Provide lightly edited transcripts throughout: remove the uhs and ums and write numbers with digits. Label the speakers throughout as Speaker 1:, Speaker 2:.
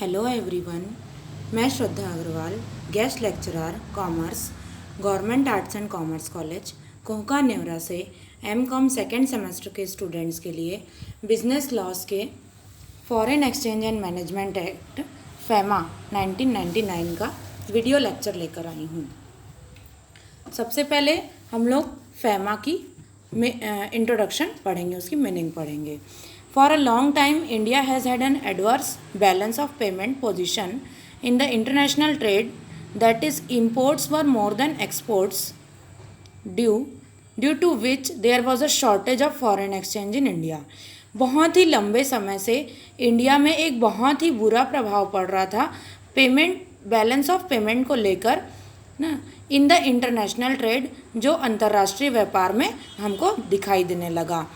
Speaker 1: Hello everyone, मैं Shraddha Agrawal, guest lecturer commerce, government arts and commerce college Kohka Nevra से M Com second semester के students के लिए बिजनेस लॉस के foreign exchange and management act FEMA 1999 का video lecture लेकर आई हूँ। सबसे पहले हम लोग फैमा की इंट्रोडक्शन पढ़ेंगे, उसकी मीनिंग पढ़ेंगे। For a long time, India has had an adverse balance of payment position in the international trade, that is, imports were more than exports, due to which there was a shortage of foreign exchange in India. बहुत ही लंबे समय से India में एक बहुत ही बुरा प्रभाव पड़ रहा था पेमेंट बैलेंस ऑफ पेमेंट को लेकर ना, इन द इंटरनेशनल ट्रेड, जो अंतर्राष्ट्रीय व्यापार में हमको दिखाई देने लगा।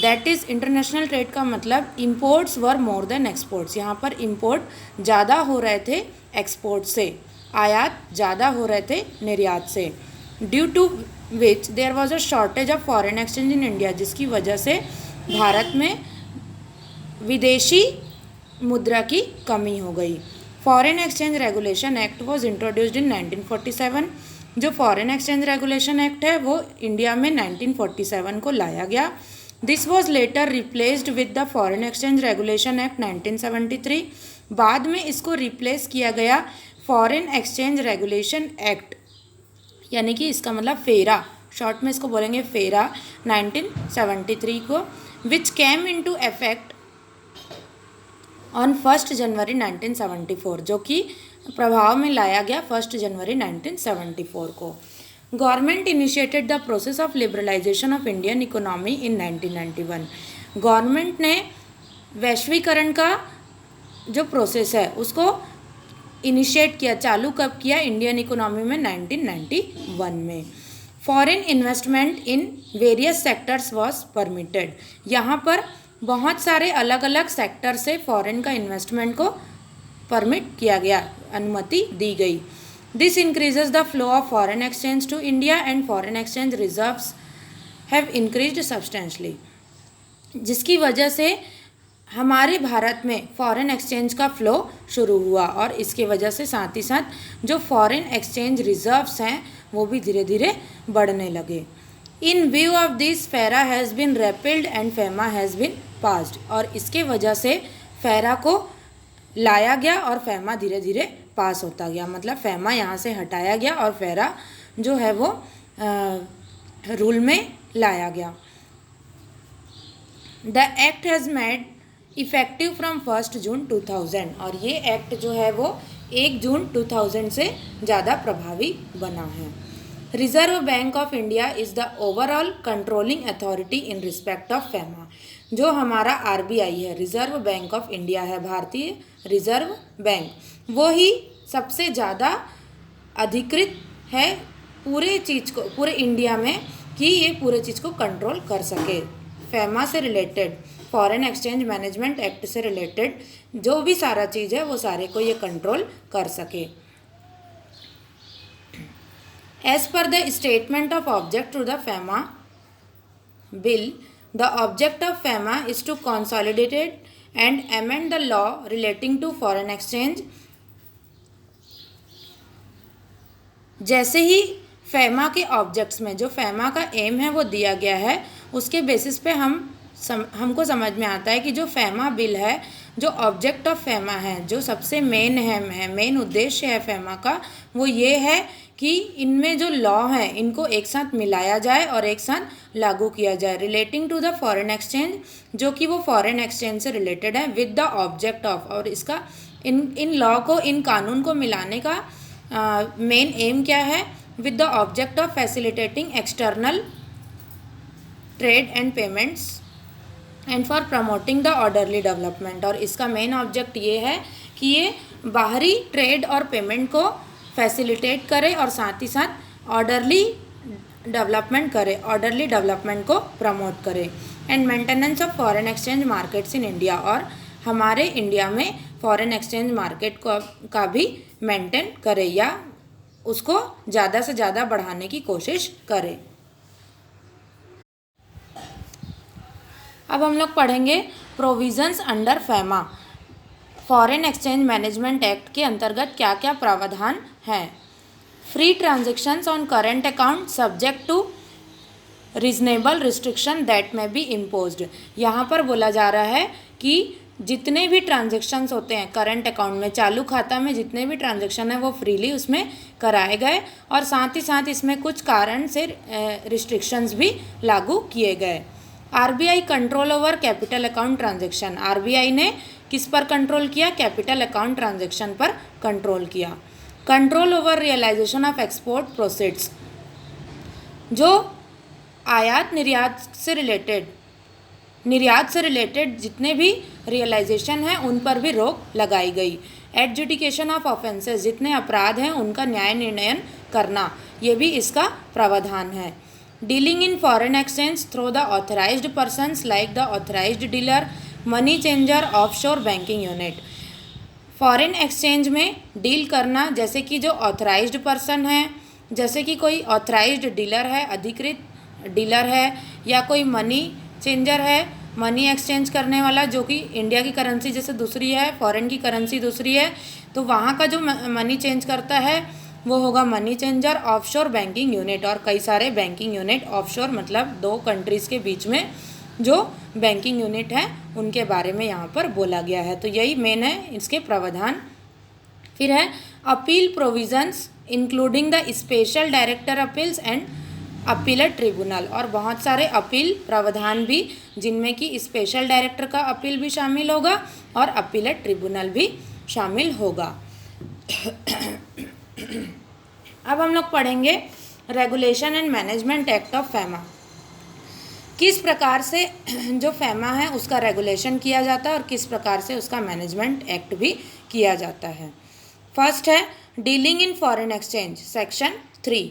Speaker 1: दैट इज़ इंटरनेशनल ट्रेड का मतलब इम्पोर्ट्स वर मोर देन एक्सपोर्ट्स। यहाँ पर इम्पोर्ट ज़्यादा हो रहे थे एक्सपोर्ट से, आयात ज़्यादा हो रहे थे निर्यात से। Due to which there was a shortage of foreign exchange in India, जिसकी वजह से भारत में विदेशी मुद्रा की कमी हो गई। Foreign exchange regulation act was introduced in 1947। जो फॉरेन एक्सचेंज रेगुलेशन एक्ट है वो इंडिया में 1947 को लाया गया। This was later replaced with the foreign exchange regulation act 1973। बाद में इसको रिप्लेस किया गया फॉरेन एक्सचेंज रेगुलेशन एक्ट, यानी कि इसका मतलब फेरा, शॉर्ट में इसको बोलेंगे फेरा, 1973 को, विच कैम इनटू इफेक्ट ऑन 1 जनवरी 1974, जो कि प्रभाव में लाया गया 1 जनवरी 1974 को। Government initiated the process of liberalisation of Indian economy in 1991। Government ने वैश्वीकरण का जो प्रोसेस है उसको इनिशिएट किया, चालू कब किया? इंडियन इकोनॉमी में 1991 में। Foreign investment in various sectors was permitted. यहाँ पर बहुत सारे अलग अलग सेक्टर से फॉरेन का इन्वेस्टमेंट को परमिट किया गया, अनुमति दी गई। This increases the flow of foreign exchange to India and foreign exchange reserves have increased substantially, जिसकी वजह से हमारे भारत में फॉरेन एक्सचेंज का फ्लो शुरू हुआ और इसके वजह से साथ ही साथ जो फॉरेन एक्सचेंज रिजर्व्स हैं वो भी धीरे धीरे बढ़ने लगे। In view of this FERA has been repealed and FEMA has been passed, और इसके वजह से फेरा को लाया गया और फेमा धीरे धीरे पास होता गया। मतलब फेमा यहाँ से हटाया गया और फेरा जो है वो रूल में लाया गया। The act has made effective from 1 जून 2000, और ये एक्ट जो है वो 1 जून 2000 से ज़्यादा प्रभावी बना है। Reserve bank of India is the overall controlling authority in respect of FEMA. जो हमारा आरबीआई है, रिजर्व बैंक ऑफ इंडिया है, भारतीय रिजर्व बैंक, वो ही सबसे ज़्यादा अधिकृत है पूरे चीज़ को, पूरे इंडिया में, कि ये पूरे चीज़ को कंट्रोल कर सके। फेमा से related, foreign Exchange Management act से रिलेटेड जो भी सारा चीज़ है वो सारे को ये कंट्रोल कर सके। As per the statement of object to the FEMA bill, the object of FEMA is to consolidate and amend the law relating to foreign exchange। जैसे ही फेमा के ऑब्जेक्ट्स में जो फेमा का एम है वो दिया गया है, उसके बेसिस पे हमको समझ में आता है कि जो फेमा बिल है, जो ऑब्जेक्ट ऑफ फेमा है, जो सबसे मेन उद्देश्य है फेमा का, वो ये है कि इनमें जो लॉ है इनको एक साथ मिलाया जाए और एक साथ लागू किया जाए, relating to the foreign exchange, जो कि वो फॉरेन एक्सचेंज से रिलेटेड है, विद द ऑब्जेक्ट ऑफ, और इसका इन लॉ को, इन कानून को मिलाने का मेन एम क्या है? With the object of facilitating external trade and payments and for promoting the orderly development. और इसका मेन ऑब्जेक्ट ये है कि ये बाहरी ट्रेड और पेमेंट को फैसिलिटेट करे और साथ ही साथ ऑर्डरली डेवलपमेंट करे, ऑर्डरली डेवलपमेंट को प्रमोट करे। And maintenance of foreign exchange markets in India, और हमारे इंडिया में फॉरेन एक्सचेंज मार्केट का भी मेंटेन करे या उसको ज़्यादा से ज़्यादा बढ़ाने की कोशिश करे। अब हम लोग पढ़ेंगे provisions under FEMA. Foreign Exchange Management act के अंतर्गत क्या क्या प्रावधान हैं? Free transactions on current account subject to reasonable restriction that may be imposed. यहाँ पर बोला जा रहा है कि जितने भी ट्रांजेक्शन्स होते हैं करंट अकाउंट में, चालू खाता में जितने भी ट्रांजेक्शन है वो फ्रीली उसमें कराए गए और साथ ही साथ इसमें कुछ कारण से रिस्ट्रिक्शंस भी लागू किए गए। RBI control over capital account transaction. RBI ने किस पर कंट्रोल किया? कैपिटल अकाउंट ट्रांजेक्शन पर कंट्रोल किया। Control over realisation of export proceeds. जो आयात निर्यात से रिलेटेड जितने भी रियलाइजेशन है उन पर भी रोक लगाई गई। Adjudication of offences. जितने अपराध हैं उनका न्याय निर्णयन करना, ये भी इसका प्रावधान है। Dealing in foreign exchange through the authorised persons like the authorised dealer, money changer, offshore banking unit. Foreign exchange में डील करना जैसे कि जो ऑथराइज्ड पर्सन है, जैसे कि कोई ऑथराइज्ड डीलर है, अधिकृत डीलर है, या कोई मनी चेंजर है, मनी एक्सचेंज करने वाला जो कि इंडिया की करेंसी जैसे दूसरी है, फॉरेन की करेंसी दूसरी है, तो वहाँ का जो मनी चेंज करता है वो होगा money changer. Offshore banking unit, और कई सारे बैंकिंग यूनिट, ऑफशोर मतलब दो कंट्रीज़ के बीच में जो बैंकिंग यूनिट है उनके बारे में यहाँ पर बोला गया है। तो यही मेन है इसके प्रावधान। फिर है appeal provisions including the special director appeals and appellate tribunal. और बहुत सारे अपील प्रावधान भी जिनमें कि स्पेशल डायरेक्टर का अपील भी शामिल होगा और अपीलेट ट्रिब्यूनल भी शामिल होगा। अब हम लोग पढ़ेंगे regulation and management act of FEMA. किस प्रकार से जो फैमा है उसका रेगुलेशन किया जाता है और किस प्रकार से उसका मैनेजमेंट एक्ट भी किया जाता है। फर्स्ट है dealing in foreign exchange, section 3।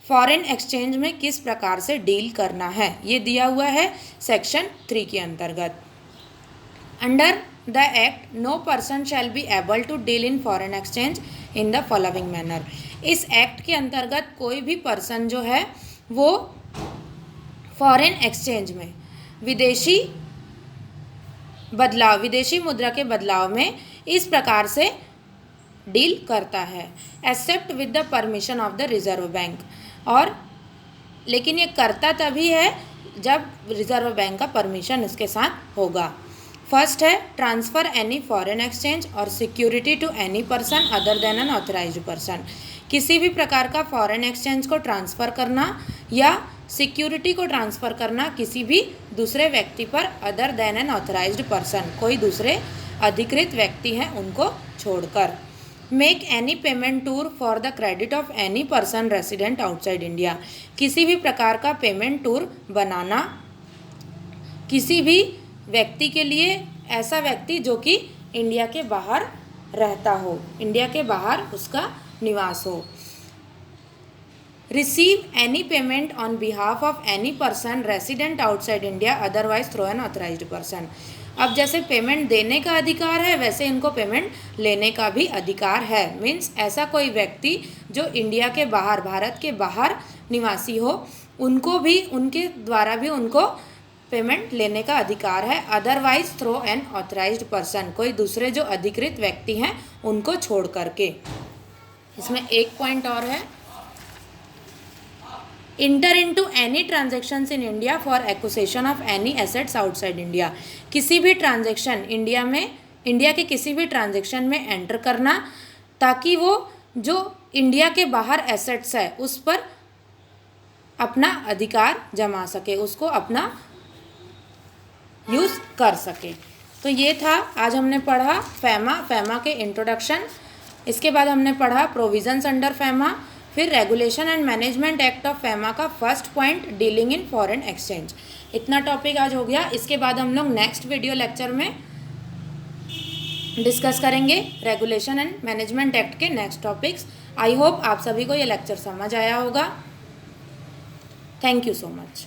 Speaker 1: Foreign exchange में किस प्रकार से डील करना है ये दिया हुआ है सेक्शन 3 के अंतर्गत। Under the act no person shall be able to deal in foreign exchange in the following manner. इस एक्ट के अंतर्गत कोई भी पर्सन जो है वो फॉरेन एक्सचेंज में विदेशी मुद्रा के बदलाव में इस प्रकार से डील करता है, except with the permission of the Reserve Bank. और लेकिन ये करता तभी है जब रिजर्व बैंक का परमिशन उसके साथ होगा। फर्स्ट है ट्रांसफ़र एनी फॉरेन एक्सचेंज और security to any person other than an authorised person. किसी भी प्रकार का फॉरेन एक्सचेंज को ट्रांसफ़र करना या सिक्योरिटी को ट्रांसफ़र करना किसी भी दूसरे व्यक्ति पर other than an authorised person, कोई दूसरे अधिकृत व्यक्ति हैं उनको छोड़कर। Make any payment tour for the credit of any person resident outside India. किसी भी प्रकार का पेमेंट टूर बनाना किसी भी व्यक्ति के लिए, ऐसा व्यक्ति जो कि इंडिया के बाहर रहता हो, इंडिया के बाहर उसका निवास हो। Receive any payment on behalf of any person resident outside India otherwise through an authorised person. अब जैसे पेमेंट देने का अधिकार है वैसे इनको पेमेंट लेने का भी अधिकार है। मीन्स ऐसा कोई व्यक्ति जो इंडिया के बाहर, भारत के बाहर निवासी हो, उनको भी, उनके द्वारा भी उनको पेमेंट लेने का अधिकार है। Otherwise through an authorised person, कोई दूसरे जो अधिकृत व्यक्ति हैं उनको छोड़ करके। इसमें एक पॉइंट और है, inter into any transactions in India for acquisition of any assets outside India. किसी भी ट्रांजेक्शन इंडिया में, इंडिया के किसी भी ट्रांजेक्शन में एंटर करना ताकि वो जो इंडिया के बाहर एसेट्स है उस पर अपना अधिकार जमा सके, उसको अपना यूज़ कर सके। तो ये था आज हमने पढ़ा फैमा के इंट्रोडक्शन। इसके बाद हमने पढ़ा प्रोविजंस अंडर फैमा, फिर regulation and management act of FEMA का first point dealing in foreign exchange. इतना टॉपिक आज हो गया। इसके बाद हम लोग नेक्स्ट वीडियो लेक्चर में डिस्कस करेंगे रेगुलेशन एंड मैनेजमेंट एक्ट के नेक्स्ट टॉपिक्स। आई होप आप सभी को ये लेक्चर समझ आया होगा। Thank you so much.